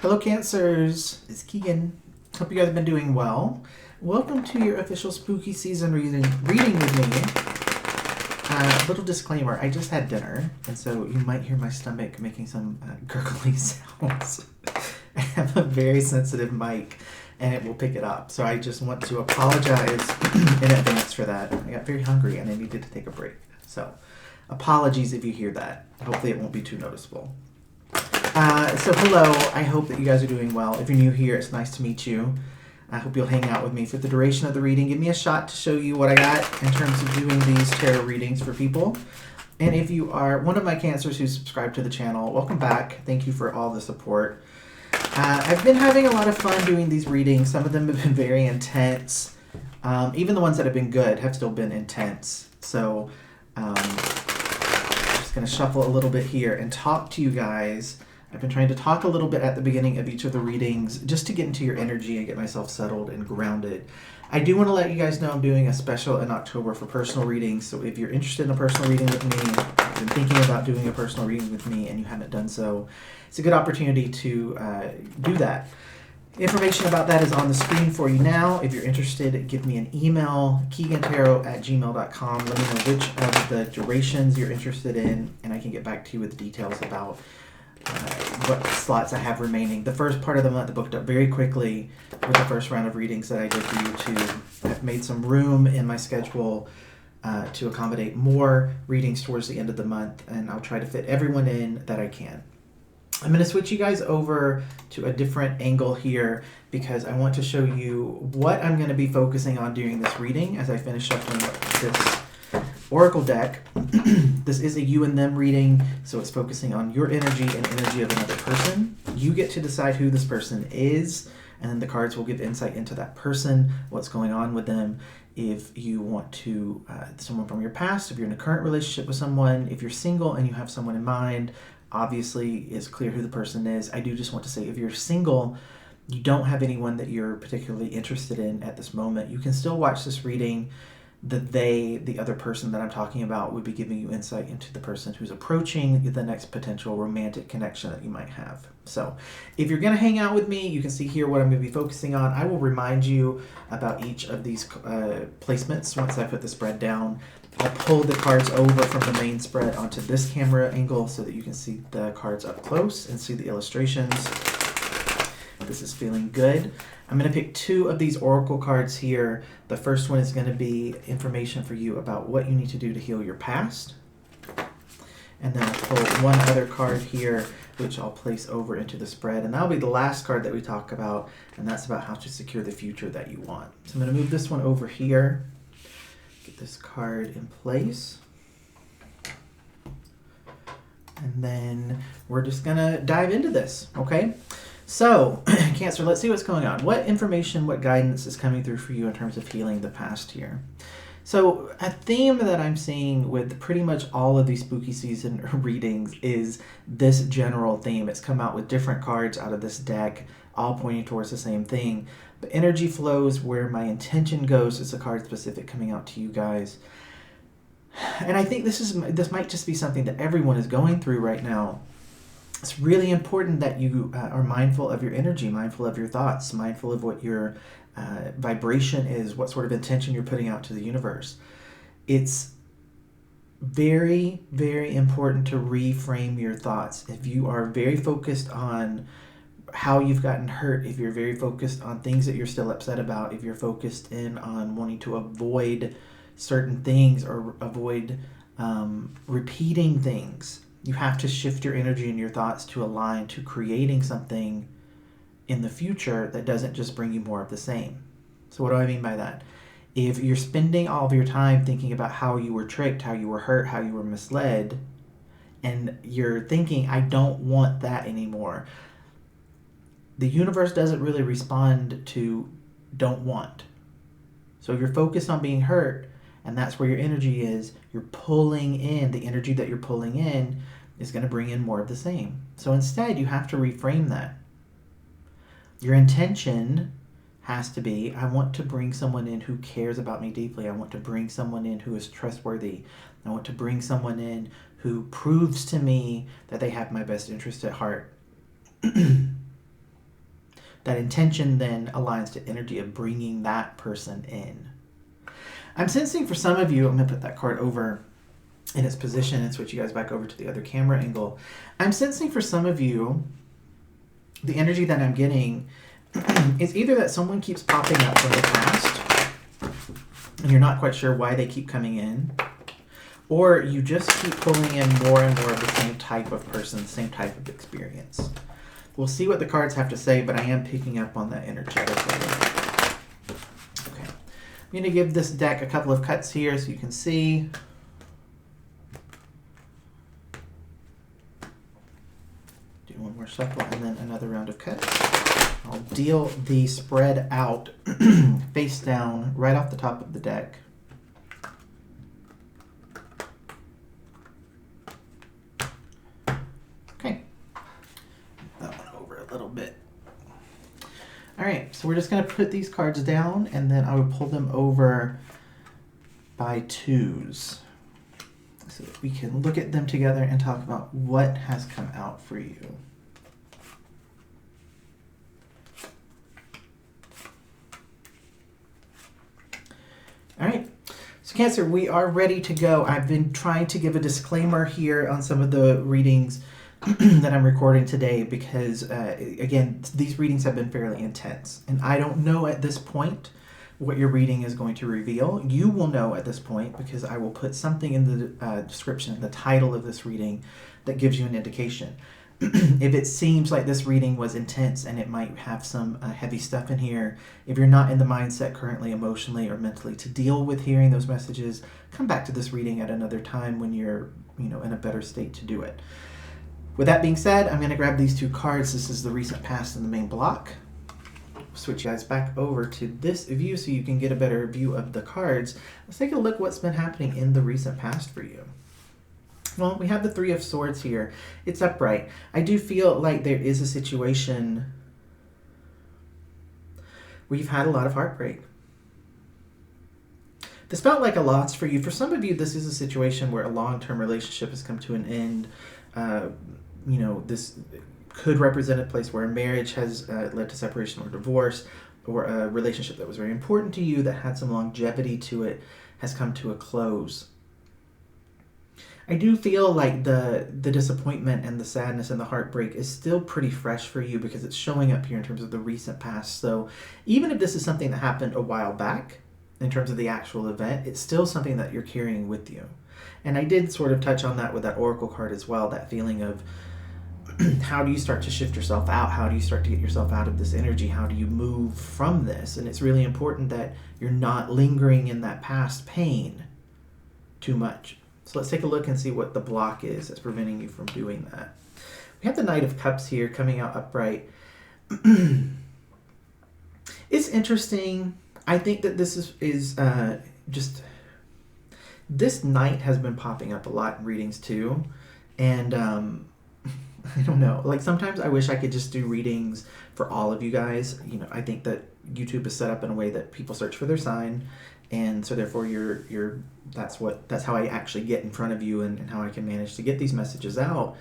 Hello Cancers, it's Keegan. Hope you guys have been doing well. Welcome to your official spooky season reading with me. Little disclaimer, I just had dinner, and so you might hear my stomach making some gurgly sounds. I have a very sensitive mic, and it will pick it up. So I just want to apologize in advance for that. I got very hungry, and I needed to take a break. So apologies if you hear that. Hopefully it won't be too noticeable. So hello, I hope that you guys are doing well. If you're new here, it's nice to meet you. I hope you'll hang out with me for the duration of the reading. Give me a shot to show you what I got in terms of doing these tarot readings for people. And if you are one of my Cancers who subscribe to the channel, welcome back. Thank you for all the support. I've been having a lot of fun doing these readings. Some of them have been very intense. Even the ones that have been good have still been intense. So I'm just going to shuffle a little bit here and talk to you guys. I've been trying to talk a little bit at the beginning of each of the readings just to get into your energy and get myself settled and grounded. I do want to let you guys know I'm doing a special in October for personal readings. So if you're interested in a personal reading with me, you've been thinking about doing a personal reading with me and you haven't done so, it's a good opportunity to do that. Information about that is on the screen for you now. If you're interested, give me an email, keaghantarot@gmail.com. Let me know which of the durations you're interested in, and I can get back to you with details about what slots I have remaining. The first part of the month booked up very quickly with the first round of readings that I did for YouTube. I've made some room in my schedule to accommodate more readings towards the end of the month, and I'll try to fit everyone in that I can. I'm going to switch you guys over to a different angle here because I want to show you what I'm going to be focusing on during this reading as I finish shuffling this Oracle deck. This is a you and them reading, so it's focusing on your energy and energy of another person. You get to decide who this person is, and then the cards will give insight into that person, what's going on with them. If you want to, someone from your past, if you're in a current relationship with someone, if you're single and you have someone in mind, obviously it's clear who the person is. I do just want to say if you're single, you don't have anyone that you're particularly interested in at this moment, you can still watch this reading. The other person that I'm talking about, would be giving you insight into the person who's approaching the next potential romantic connection that you might have. So if you're going to hang out with me, you can see here what I'm going to be focusing on. I will remind you about each of these placements once I put the spread down. I'll pull the cards over from the main spread onto this camera angle so that you can see the cards up close and see the illustrations. This is feeling good. I'm going to pick two of these oracle cards here. The first one is going to be information for you about what you need to do to heal your past. And then I'll pull one other card here, which I'll place over into the spread. And that'll be the last card that we talk about, and that's about how to secure the future that you want. So I'm going to move this one over here, get this card in place. And then we're just going to dive into this, okay? So, Cancer, let's see what's going on. What information, what guidance is coming through for you in terms of healing the past here? So, a theme that I'm seeing with pretty much all of these spooky season readings is this general theme. It's come out with different cards out of this deck, all pointing towards the same thing. But energy flows where my intention goes. It's a card specific coming out to you guys. And I think this might just be something that everyone is going through right now. It's really important that you are mindful of your energy, mindful of your thoughts, mindful of what your vibration is, what sort of intention you're putting out to the universe. It's very, very important to reframe your thoughts. If you are very focused on how you've gotten hurt, if you're very focused on things that you're still upset about, if you're focused in on wanting to avoid certain things or avoid repeating things, you have to shift your energy and your thoughts to align to creating something in the future that doesn't just bring you more of the same. So what do I mean by that? If you're spending all of your time thinking about how you were tricked, how you were hurt, how you were misled, and you're thinking, I don't want that anymore, the universe doesn't really respond to don't want. So if you're focused on being hurt, and that's where your energy is, you're pulling in, the energy that you're pulling in is going to bring in more of the same. So instead, you have to reframe that. Your intention has to be, I want to bring someone in who cares about me deeply. I want to bring someone in who is trustworthy. I want to bring someone in who proves to me that they have my best interest at heart. That intention then aligns to energy of bringing that person in. I'm sensing for some of you, I'm going to put that card over in its position and switch you guys back over to the other camera angle. I'm sensing for some of you, the energy that I'm getting is either that someone keeps popping up from the past and you're not quite sure why they keep coming in, or you just keep pulling in more and more of the same type of person, the same type of experience. We'll see what the cards have to say, but I am picking up on that energetically. Okay. I'm going to give this deck a couple of cuts here so you can see. Do one more shuffle and then another round of cuts. I'll deal the spread out face down right off the top of the deck. Okay. That one over a little bit. All right, so we're just going to put these cards down and then I will pull them over by twos so that we can look at them together and talk about what has come out for you. All right, so Cancer, we are ready to go. I've been trying to give a disclaimer here on some of the readings that I'm recording today because, again, these readings have been fairly intense. And I don't know at this point what your reading is going to reveal. You will know at this point because I will put something in the description, the title of this reading, that gives you an indication. If it seems like this reading was intense and it might have some heavy stuff in here, if you're not in the mindset currently emotionally or mentally to deal with hearing those messages, come back to this reading at another time when you're, in a better state to do it. With that being said, I'm going to grab these two cards. This is the recent past in the main block. Switch you guys back over to this view so you can get a better view of the cards. Let's take a look what's been happening in the recent past for you. Well, we have the Three of Swords here. It's upright. I do feel like there is a situation where you've had a lot of heartbreak. This felt like a loss for you. For some of you, this is a situation where a long-term relationship has come to an end. This could represent a place where a marriage has led to separation or divorce, or a relationship that was very important to you that had some longevity to it has come to a close. I do feel like the disappointment and the sadness and the heartbreak is still pretty fresh for you because it's showing up here in terms of the recent past. So even if this is something that happened a while back in terms of the actual event, it's still something that you're carrying with you. And I did sort of touch on that with that Oracle card as well, that feeling of how do you start to shift yourself out? How do you start to get yourself out of this energy? How do you move from this? And it's really important that you're not lingering in that past pain too much. So let's take a look and see what the block is that's preventing you from doing that. We have the Knight of Cups here coming out upright. It's interesting. I think that this is just... This Knight has been popping up a lot in readings too. And I don't know. Like sometimes I wish I could just do readings for all of you guys. I think that YouTube is set up in a way that people search for their sign. And so therefore that's how I actually get in front of you and how I can manage to get these messages out.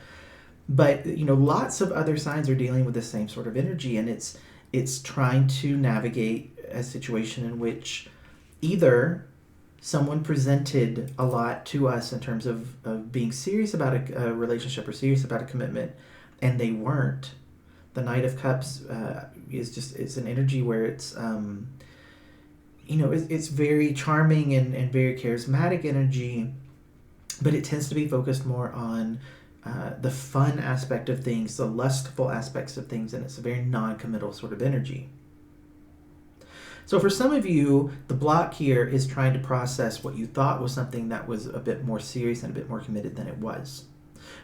But lots of other signs are dealing with the same sort of energy, and it's trying to navigate a situation in which either someone presented a lot to us in terms of being serious about a relationship or serious about a commitment, and they weren't. The Knight of Cups it's an energy where it's it's very charming and very charismatic energy, but it tends to be focused more on the fun aspect of things, the lustful aspects of things, and it's a very non-committal sort of energy. So for some of you, the block here is trying to process what you thought was something that was a bit more serious and a bit more committed than it was.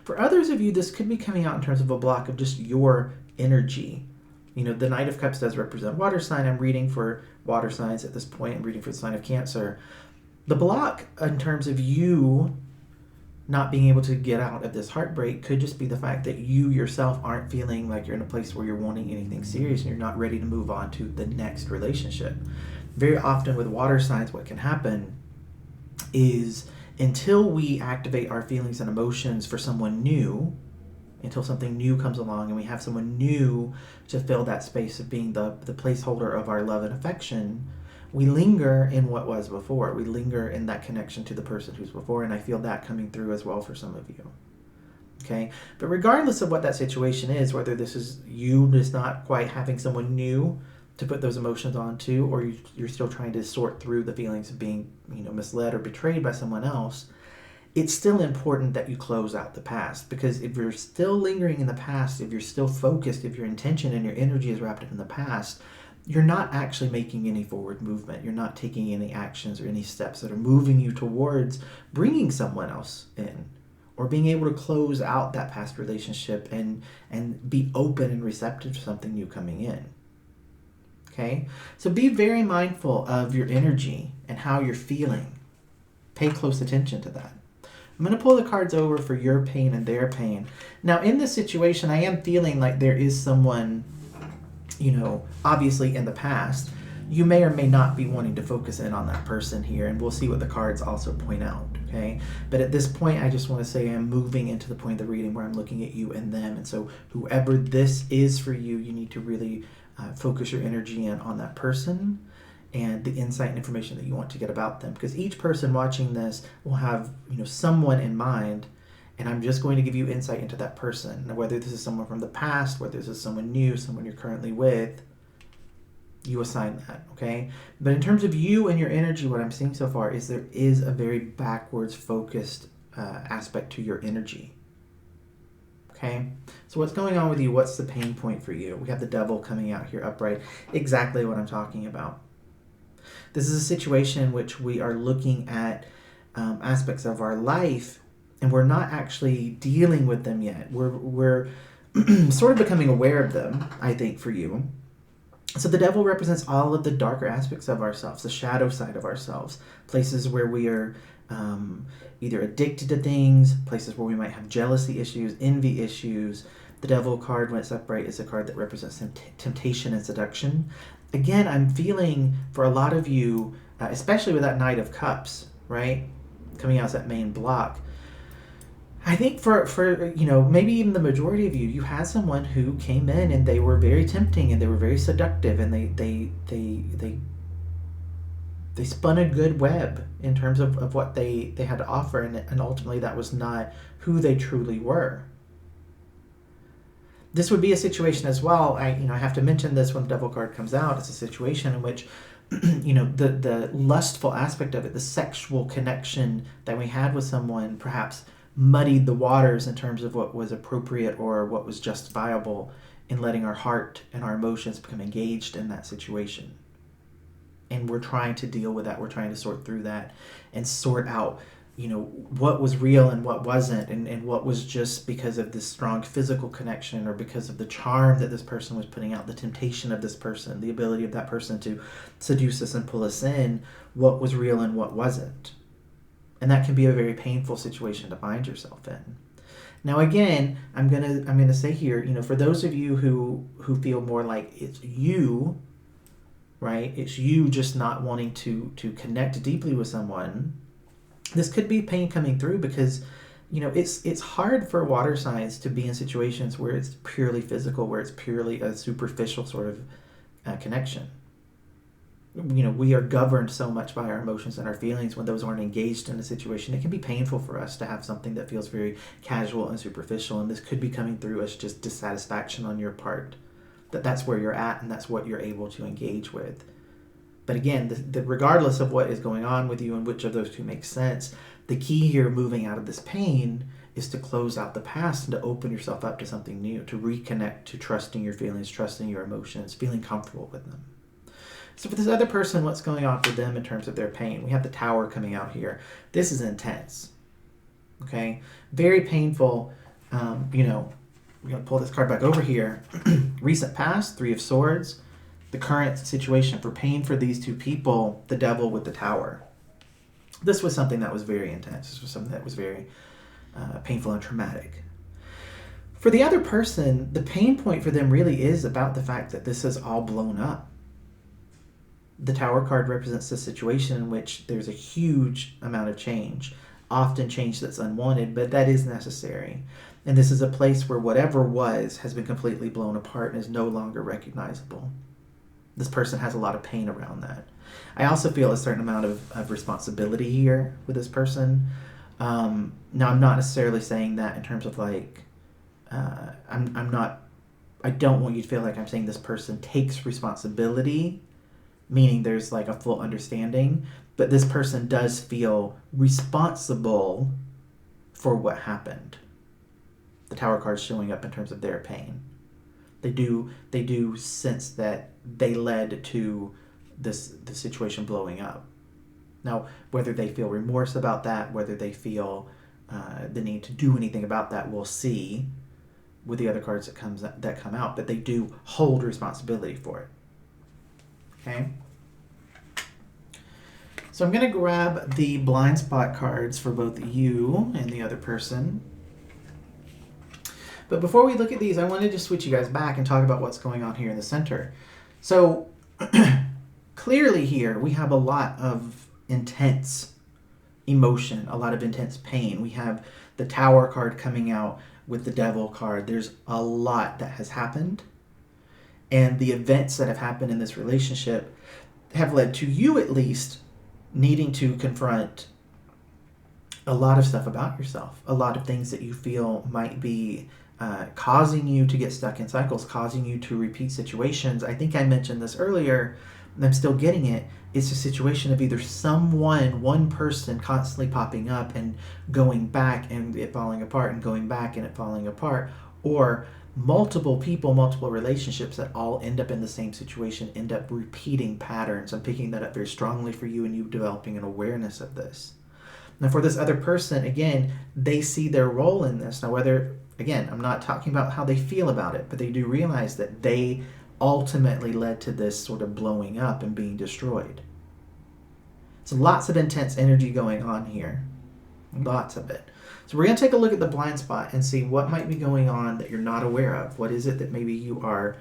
For others of you, this could be coming out in terms of a block of just your energy. The Knight of Cups does represent water sign. I'm reading for water signs at this point. I'm reading for the sign of Cancer. The block in terms of you not being able to get out of this heartbreak could just be the fact that you yourself aren't feeling like you're in a place where you're wanting anything serious and you're not ready to move on to the next relationship. Very often with water signs, what can happen is until we activate our feelings and emotions for someone new, until something new comes along and we have someone new to fill that space of being the placeholder of our love and affection. We linger in what was before. We linger in that connection to the person who's before, and I feel that coming through as well for some of you. Okay, but regardless of what that situation is, whether this is you just not quite having someone new to put those emotions onto, or you're still trying to sort through the feelings of being, misled or betrayed by someone else, it's still important that you close out the past, because if you're still lingering in the past, if you're still focused, if your intention and your energy is wrapped up in the past, you're not actually making any forward movement. You're not taking any actions or any steps that are moving you towards bringing someone else in, or being able to close out that past relationship and be open and receptive to something new coming in. Okay? So be very mindful of your energy and how you're feeling. Pay close attention to that. I'm going to pull the cards over for your pain and their pain. Now, in this situation, I am feeling like there is someone, obviously in the past. You may or may not be wanting to focus in on that person here, and we'll see what the cards also point out, okay? But at this point, I just want to say I'm moving into the point of the reading where I'm looking at you and them, and so whoever this is for you, you need to really focus your energy in on that person and the insight and information that you want to get about them, because each person watching this will have someone in mind, and I'm just going to give you insight into that person. Now, whether this is someone from the past, whether this is someone new, someone you're currently with, you assign that, okay? But in terms of you and your energy, what I'm seeing so far is there is a very backwards focused aspect to your energy, okay? So what's going on with you? What's the pain point for you? We have the Devil coming out here upright. Exactly what I'm talking about. This is a situation in which we are looking at aspects of our life, and we're not actually dealing with them yet. We're sort of becoming aware of them, I think, for you. So the Devil represents all of the darker aspects of ourselves, the shadow side of ourselves, places where we are either addicted to things, places where we might have jealousy issues, envy issues. The Devil card, when it's upright, is a card that represents temptation and seduction. Again, I'm feeling for a lot of you, especially with that Knight of Cups, right, coming out as that main block, I think for maybe even the majority of you, you had someone who came in and they were very tempting and they were very seductive, and they spun a good web in terms of what they had to offer, and ultimately that was not who they truly were. This would be a situation as well. I have to mention this when the Devil card comes out. It's a situation in which the lustful aspect of it, the sexual connection that we had with someone, perhaps muddied the waters in terms of what was appropriate or what was justifiable in letting our heart and our emotions become engaged in that situation. And we're trying to deal with that. We're trying to sort through that and sort out, what was real and what wasn't, and what was just because of this strong physical connection or because of the charm that this person was putting out, the temptation of this person, the ability of that person to seduce us and pull us in, what was real and what wasn't. And that can be a very painful situation to find yourself in. Now, again, I'm gonna say here, for those of you who feel more like it's you, right? It's you just not wanting to connect deeply with someone. This could be pain coming through because, it's hard for water signs to be in situations where it's purely physical, where it's purely a superficial sort of connection. We are governed so much by our emotions and our feelings. When those aren't engaged in a situation, it can be painful for us to have something that feels very casual and superficial, and this could be coming through as just dissatisfaction on your part, that's where you're at and that's what you're able to engage with. But again, regardless of what is going on with you and which of those two makes sense, the key here moving out of this pain is to close out the past and to open yourself up to something new, to reconnect to trusting your feelings, trusting your emotions, feeling comfortable with them. So for this other person, what's going on for them in terms of their pain? We have the Tower coming out here. This is intense, okay? Very painful. We're going to pull this card back over here. Recent past, Three of Swords. The current situation for pain for these two people, the Devil with the Tower. This was something that was very intense. This was something that was very painful and traumatic. For the other person, the pain point for them really is about the fact that this is all blown up. The Tower card represents a situation in which there's a huge amount of change, often change that's unwanted, but that is necessary. And this is a place where whatever was has been completely blown apart and is no longer recognizable. This person has a lot of pain around that. I also feel a certain amount of responsibility here with this person. Now, I'm not necessarily saying that in terms of like, I don't want you to feel like I'm saying this person takes responsibility, meaning there's like a full understanding, but this person does feel responsible for what happened. The Tower card's showing up in terms of their pain. They do sense that they led to the situation blowing up. Now, whether they feel remorse about that, whether they feel the need to do anything about that, we'll see with the other cards that come out. But they do hold responsibility for it. Okay. So I'm going to grab the blind spot cards for both you and the other person. But before we look at these, I wanted to switch you guys back and talk about what's going on here in the center. So clearly here we have a lot of intense emotion, a lot of intense pain. We have the Tower card coming out with the Devil card. There's a lot that has happened. And the events that have happened in this relationship have led to you, at least, needing to confront a lot of stuff about yourself, a lot of things that you feel might be causing you to get stuck in cycles, causing you to repeat situations. I think I mentioned this earlier, and I'm still getting it. It's a situation of either one person constantly popping up and going back and it falling apart and going back and it falling apart, or multiple people, multiple relationships that all end up in the same situation, end up repeating patterns. I'm picking that up very strongly for you and you developing an awareness of this. Now for this other person, again, they see their role in this. Now whether, again, I'm not talking about how they feel about it, but they do realize that they ultimately led to this sort of blowing up and being destroyed. So lots of intense energy going on here. Lots of it. So we're going to take a look at the blind spot and see what might be going on that you're not aware of. What is it that maybe you are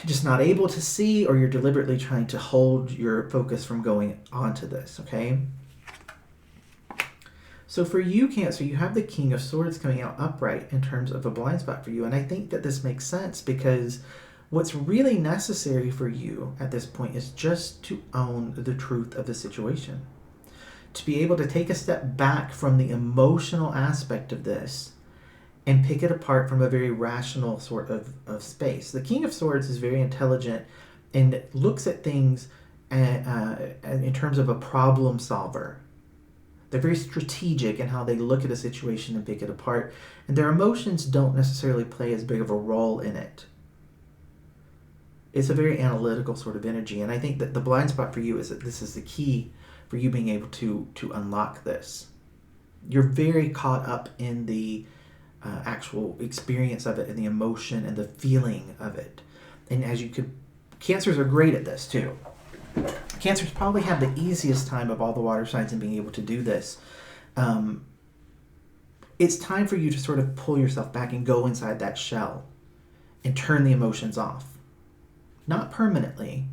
just not able to see, or you're deliberately trying to hold your focus from going on to this, okay? So for you, Cancer, you have the King of Swords coming out upright in terms of a blind spot for you. And I think that this makes sense because what's really necessary for you at this point is just to own the truth of the situation. To be able to take a step back from the emotional aspect of this and pick it apart from a very rational sort of space. The King of Swords is very intelligent and looks at things in terms of a problem solver. They're very strategic in how they look at a situation and pick it apart, and their emotions don't necessarily play as big of a role in it. It's a very analytical sort of energy, and I think that the blind spot for you is that this is the key for you being able to unlock this. You're very caught up in the actual experience of it and the emotion and the feeling of it. And as you could, Cancers are great at this too. Cancers probably have the easiest time of all the water signs in being able to do this. It's time for you to sort of pull yourself back and go inside that shell and turn the emotions off. Not permanently,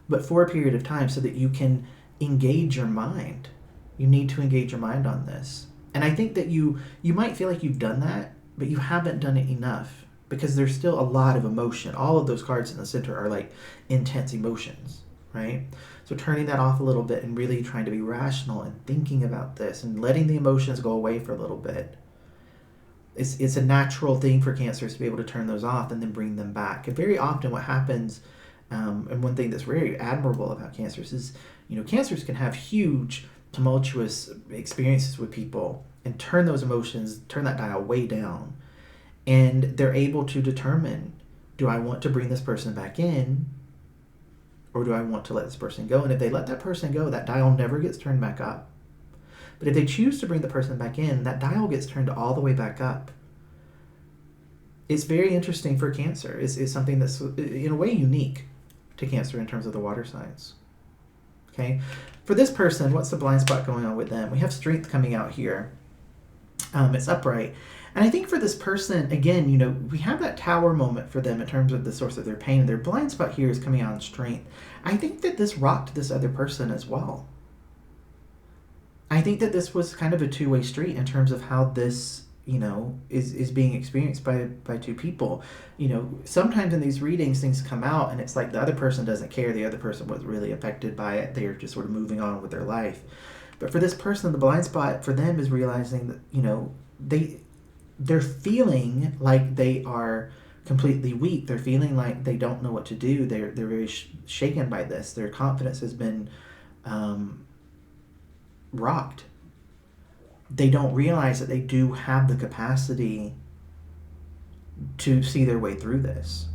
but for a period of time so that you can engage your mind. You need to engage your mind on this. And I think that you might feel like you've done that, but you haven't done it enough because there's still a lot of emotion. All of those cards in the center are like intense emotions, right? So turning that off a little bit and really trying to be rational and thinking about this and letting the emotions go away for a little bit. It's a natural thing for Cancers to be able to turn those off and then bring them back. And very often what happens, and one thing that's very admirable about Cancers is, Cancers can have huge, tumultuous experiences with people and turn those emotions, turn that dial way down. And they're able to determine, do I want to bring this person back in, or do I want to let this person go? And if they let that person go, that dial never gets turned back up. But if they choose to bring the person back in, that dial gets turned all the way back up. It's very interesting for Cancer. It's something that's, in a way, unique to Cancer in terms of the water signs. Okay? For this person, what's the blind spot going on with them? We have Strength coming out here. It's upright. And I think for this person, again, we have that Tower moment for them in terms of the source of their pain. Their blind spot here is coming out in Strength. I think that this rocked this other person as well. I think that this was kind of a two-way street in terms of how this, is being experienced by two people. Sometimes in these readings things come out and it's like the other person doesn't care, the other person was really affected by it, they're just sort of moving on with their life. But for this person, the blind spot for them is realizing that they're feeling like they are completely weak. They're feeling like they don't know what to do. They're very shaken by this. Their confidence has been rocked. They don't realize that they do have the capacity to see their way through this.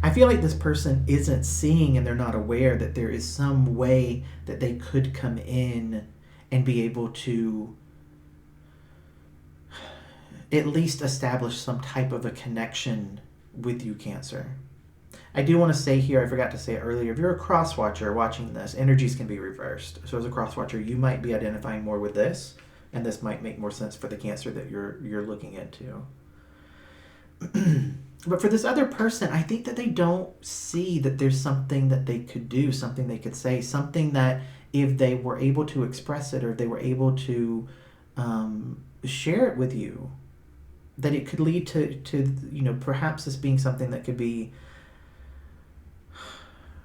I feel like this person isn't seeing, and they're not aware that there is some way that they could come in and be able to at least establish some type of a connection with you, Cancer. I do want to say here, I forgot to say it earlier, if you're a cross watcher watching this, energies can be reversed. So as a cross watcher, you might be identifying more with this, and this might make more sense for the Cancer that you're looking into. But for this other person, I think that they don't see that there's something that they could do, something they could say, something that if they were able to express it, or if they were able to share it with you, that it could lead to perhaps this being something that could be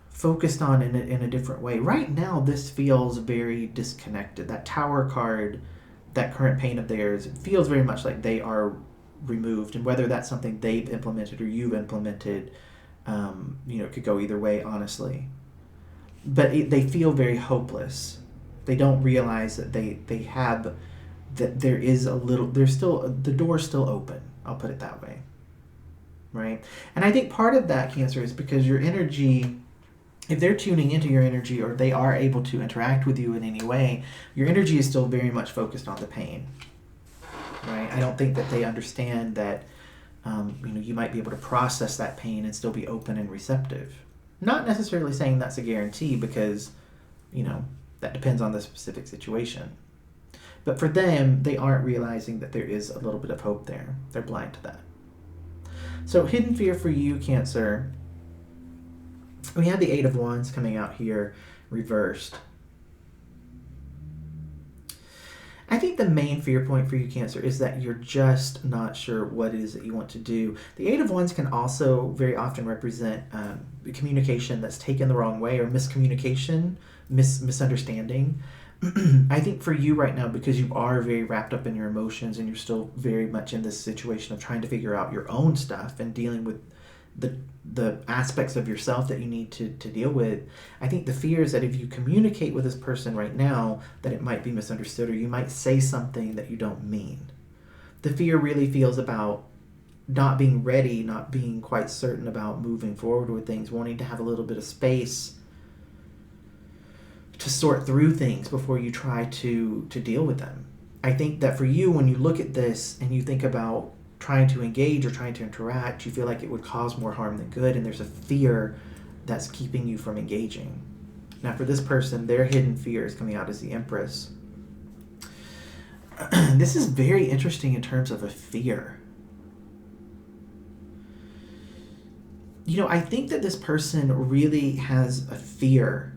focused on in a different way. Right now, this feels very disconnected. That Tower card, that current pain of theirs, it feels very much like they are removed. And whether that's something they've implemented or you've implemented, it could go either way, honestly. But they feel very hopeless. They don't realize that they have, that there is the door's still open. I'll put it that way. Right? And I think part of that, Cancer, is because your energy, if they're tuning into your energy or they are able to interact with you in any way, your energy is still very much focused on the pain. Right? I don't think that they understand that you might be able to process that pain and still be open and receptive. Not necessarily saying that's a guarantee, because that depends on the specific situation. But for them, they aren't realizing that there is a little bit of hope there. They're blind to that. So hidden fear for you, Cancer. We have the Eight of Wands coming out here reversed. I think the main fear point for you, Cancer, is that you're just not sure what it is that you want to do. The Eight of Wands can also very often represent communication that's taken the wrong way, or miscommunication, misunderstanding. I think for you right now, because you are very wrapped up in your emotions and you're still very much in this situation of trying to figure out your own stuff and dealing with the aspects of yourself that you need to deal with, I think the fear is that if you communicate with this person right now, that it might be misunderstood, or you might say something that you don't mean. The fear really feels about not being ready, not being quite certain about moving forward with things, wanting to have a little bit of space to sort through things before you try to deal with them. I think that for you, when you look at this and you think about trying to engage or trying to interact, you feel like it would cause more harm than good, and there's a fear that's keeping you from engaging. Now for this person, their hidden fear is coming out as the Empress. This is very interesting in terms of a fear. I think that this person really has a fear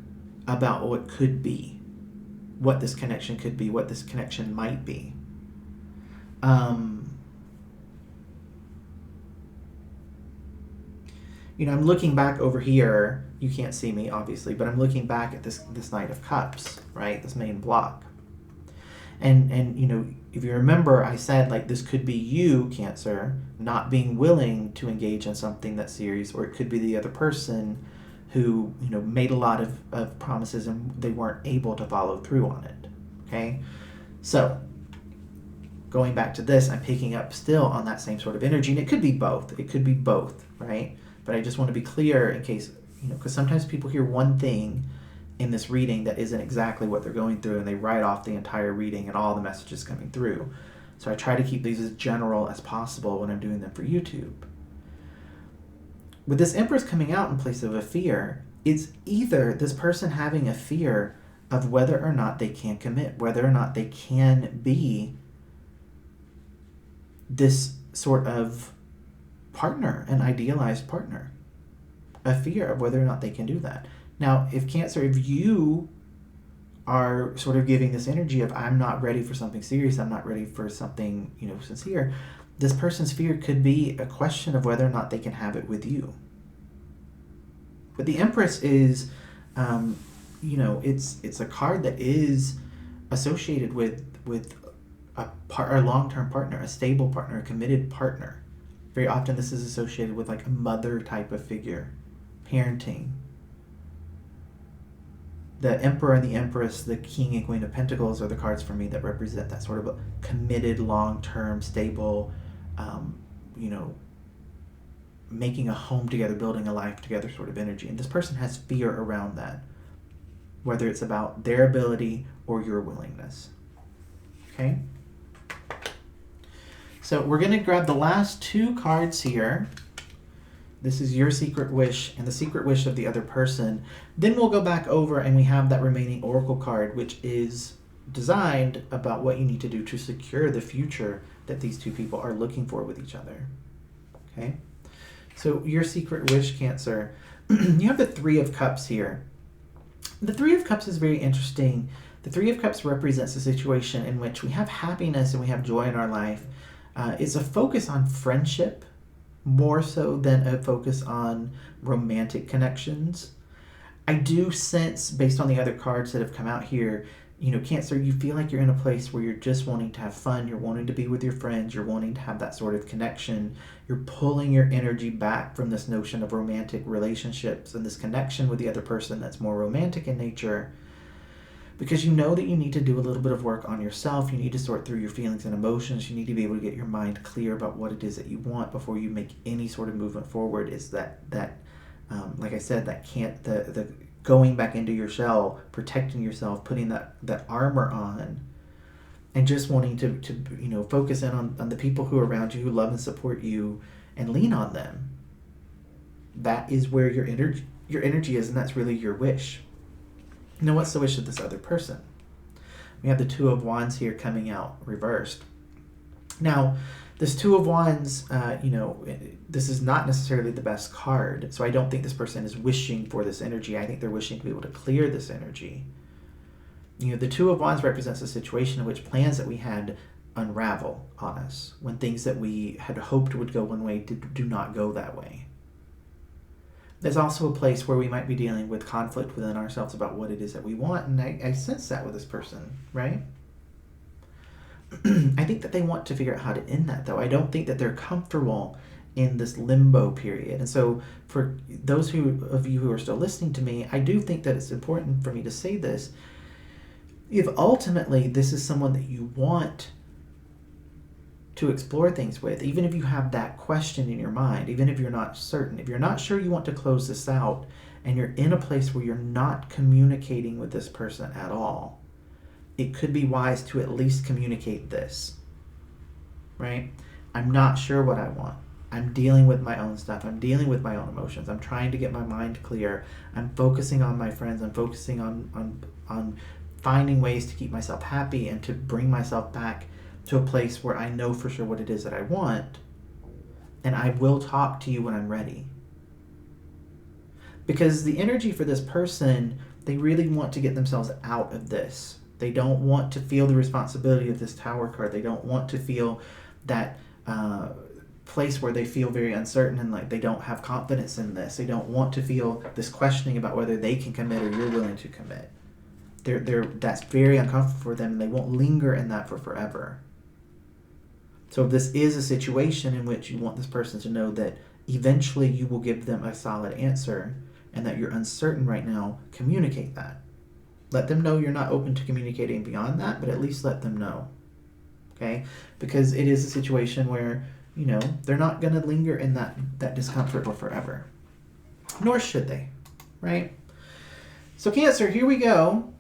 about what could be, what this connection could be, what this connection might be. I'm looking back over here. You can't see me, obviously, but I'm looking back at this Knight of Cups, right? This main block. And if you remember, I said, like, this could be you, Cancer, not being willing to engage in something that's serious, or it could be the other person who, made a lot of promises and they weren't able to follow through on it, okay? So, going back to this, I'm picking up still on that same sort of energy, and it could be both. It could be both, right? But I just want to be clear in case, because sometimes people hear one thing in this reading that isn't exactly what they're going through, and they write off the entire reading and all the messages coming through. So I try to keep these as general as possible when I'm doing them for YouTube. With this Empress coming out in place of a fear, it's either this person having a fear of whether or not they can commit, whether or not they can be this sort of partner, an idealized partner. A fear of whether or not they can do that. Now, if Cancer, if you are sort of giving this energy of, I'm not ready for something serious, I'm not ready for something, sincere, this person's fear could be a question of whether or not they can have it with you. But the Empress is, it's a card that is associated with a long-term partner, a stable partner, a committed partner. Very often this is associated with like a mother type of figure, parenting. The Emperor and the Empress, the King and Queen of Pentacles are the cards for me that represent that sort of a committed, long-term, stable, making a home together, building a life together sort of energy. And this person has fear around that, whether it's about their ability or your willingness. Okay? So we're going to grab the last two cards here. This is your secret wish and the secret wish of the other person. Then we'll go back over and we have that remaining oracle card, which is designed about what you need to do to secure the future that these two people are looking for with each other. Okay? So your secret wish, Cancer. You have the Three of Cups here. The Three of Cups is very interesting. The Three of Cups represents a situation in which we have happiness and we have joy in our life. It's a focus on friendship more so than a focus on romantic connections. I do sense, based on the other cards that have come out here, Cancer, you feel like you're in a place where you're just wanting to have fun, you're wanting to be with your friends, you're wanting to have that sort of connection. You're pulling your energy back from this notion of romantic relationships and this connection with the other person that's more romantic in nature, because you know that you need to do a little bit of work on yourself. You need to sort through your feelings and emotions. You need to be able to get your mind clear about what it is that you want before you make any sort of movement forward. Is that like I said, that can't, the going back into your shell, protecting yourself, putting that armor on, and just wanting to focus in on the people who are around you, who love and support you, and lean on them. That is where your energy is, and that's really your wish. Now, what's the wish of this other person? We have the Two of Wands here coming out reversed. Now, this Two of Wands, this is not necessarily the best card, so I don't think this person is wishing for this energy. I think they're wishing to be able to clear this energy. The Two of Wands represents a situation in which plans that we had unravel on us, when things that we had hoped would go one way do not go that way. There's also a place where we might be dealing with conflict within ourselves about what it is that we want, and I sense that with this person, right? I think that they want to figure out how to end that, though. I don't think that they're comfortable in this limbo period. And so for those of you who are still listening to me, I do think that it's important for me to say this. If ultimately this is someone that you want to explore things with, even if you have that question in your mind, even if you're not certain, if you're not sure you want to close this out, and you're in a place where you're not communicating with this person at all, it could be wise to at least communicate this, right? I'm not sure what I want. I'm dealing with my own stuff. I'm dealing with my own emotions. I'm trying to get my mind clear. I'm focusing on my friends. I'm focusing on finding ways to keep myself happy and to bring myself back to a place where I know for sure what it is that I want, and I will talk to you when I'm ready. Because the energy for this person, they really want to get themselves out of this. They don't want to feel the responsibility of this Tower card. They don't want to feel that place where they feel very uncertain and like they don't have confidence in this. They don't want to feel this questioning about whether they can commit or you're willing to commit. That's very uncomfortable for them, and they won't linger in that for forever. So if this is a situation in which you want this person to know that eventually you will give them a solid answer and that you're uncertain right now, communicate that. Let them know you're not open to communicating beyond that, but at least let them know. Okay? Because it is a situation where, they're not going to linger in that discomfort for forever. Nor should they, right? So Cancer, here we go.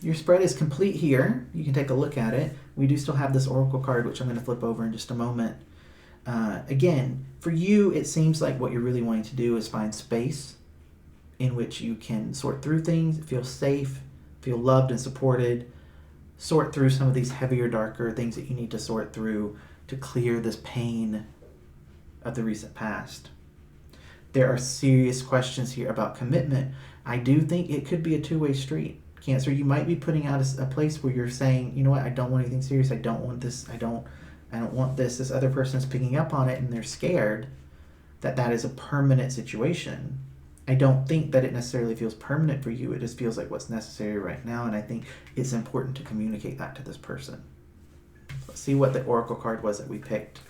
Your spread is complete here. You can take a look at it. We do still have this Oracle card, which I'm going to flip over in just a moment. Again, for you, it seems like what you're really wanting to do is find space in which you can sort through things, feel safe, feel loved and supported, sort through some of these heavier, darker things that you need to sort through to clear this pain of the recent past. There are serious questions here about commitment. I do think it could be a two-way street, Cancer, you might be putting out a place where you're saying, you know what, I don't want anything serious. I don't want this. I don't want this. This other person is picking up on it and they're scared that is a permanent situation. I don't think that it necessarily feels permanent for you. It just feels like what's necessary right now. And I think it's important to communicate that to this person. Let's see what the oracle card was that we picked.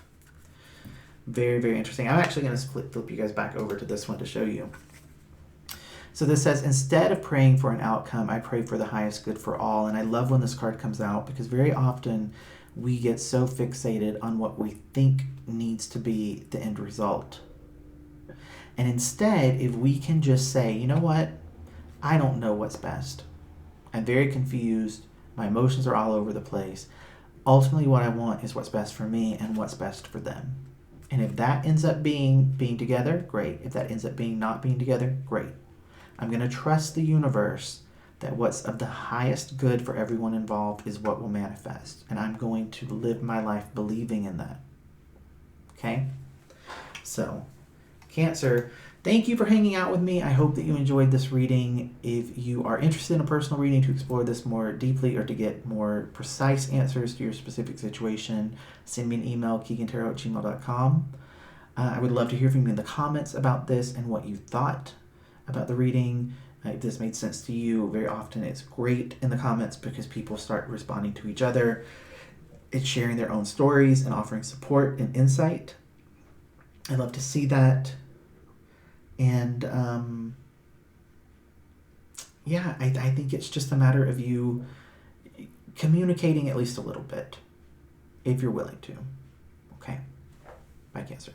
Very, very interesting. I'm actually going to flip you guys back over to this one to show you. So this says, instead of praying for an outcome, I pray for the highest good for all. And I love when this card comes out because very often we get so fixated on what we think needs to be the end result. And instead, if we can just say, you know what, I don't know what's best. I'm very confused. My emotions are all over the place. Ultimately, what I want is what's best for me and what's best for them. And if that ends up being together, great. If that ends up being not being together, great. I'm going to trust the universe that what's of the highest good for everyone involved is what will manifest. And I'm going to live my life believing in that. Okay? So, Cancer, thank you for hanging out with me. I hope that you enjoyed this reading. If you are interested in a personal reading to explore this more deeply or to get more precise answers to your specific situation, send me an email, keaghantarot@gmail.com. I would love to hear from you in the comments about this and what you thought about the reading. If this made sense to you, very often it's great in the comments because people start responding to each other. It's sharing their own stories and offering support and insight. I love to see that. And I think it's just a matter of you communicating at least a little bit, if you're willing to. Okay. Bye, Cancer.